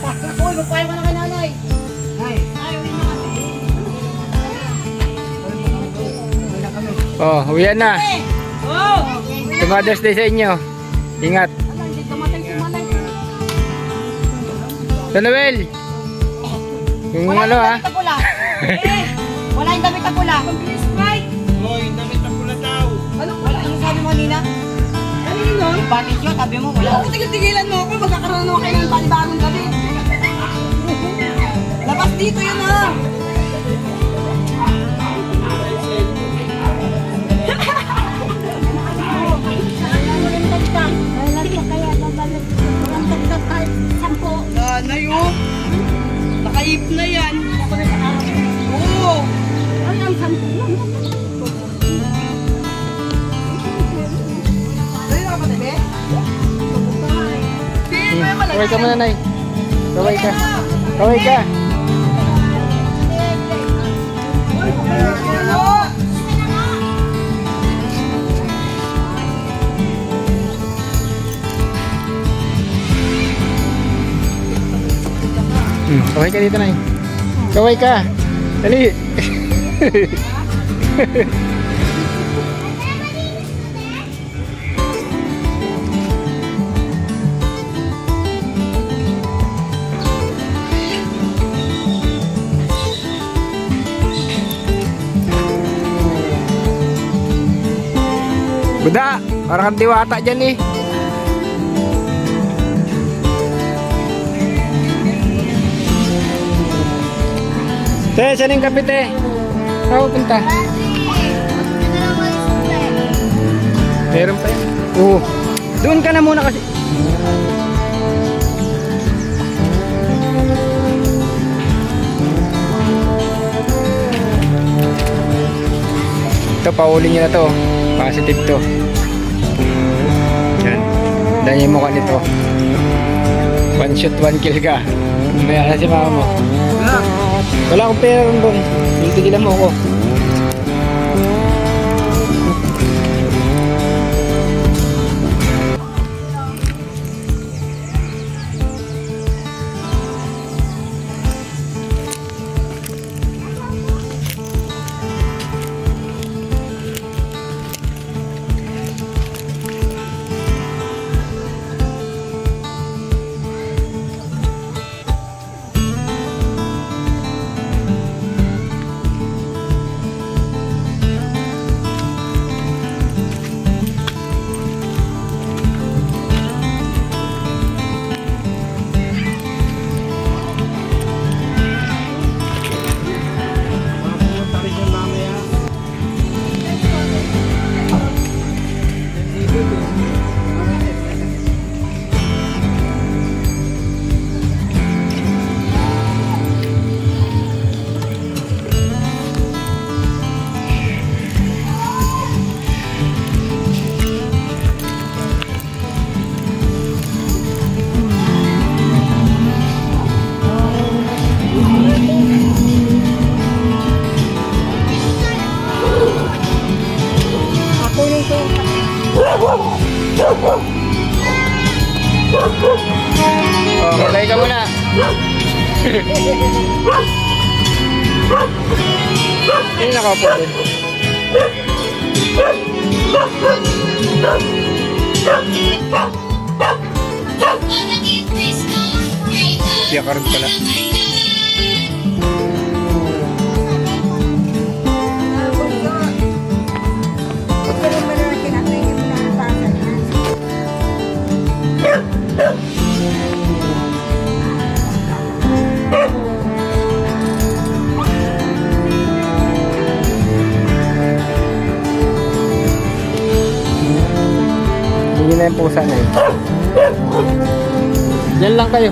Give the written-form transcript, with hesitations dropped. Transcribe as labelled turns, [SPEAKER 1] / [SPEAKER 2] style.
[SPEAKER 1] Uy, magpayo ka na kay nanay. Nay.
[SPEAKER 2] Oh, uwian na.
[SPEAKER 1] Oh!
[SPEAKER 2] Sa Mother's Day sa inyo. Ingat. Sa Noel. Yung ano ha?
[SPEAKER 1] Wala yung damit na pula. Please, Mike.
[SPEAKER 3] Hoy, damit na pula daw.
[SPEAKER 1] Ano pula? Ano sabi mo kanina? Kanino? Yung bakit yun? Sabi mo wala. Tigil-tigilan mo ako. Magkakaroon naman kayo ng panibagong gabi. Labas dito yun ha. Na yun. Nakaip na yan. Oo. Ay, ang sampo. Dali na ka ba, Tebe?
[SPEAKER 2] Kaway ka muna, Nay. Kaway ka. Kaway ka. Kaway ka dito, Nay. Kaway ka. Dali. Buda, parang kang diwata dyan eh. Te, saan yung kape, te? Saan punta? Meron pa yun. Oo. Doon ka na muna kasi. Ito, pauli nyo na to. Positive to. Yan. Dahil yung mukha nito. One shot, one kill ka. Mayroon si mama mo. Wala akong pera ron doon. Tigilan mo ako. Oh, malay ka muna. Hindi nakaupo din. Siya ka rin pala. Hindi na yung pusa na yun. Diyan lang kayo.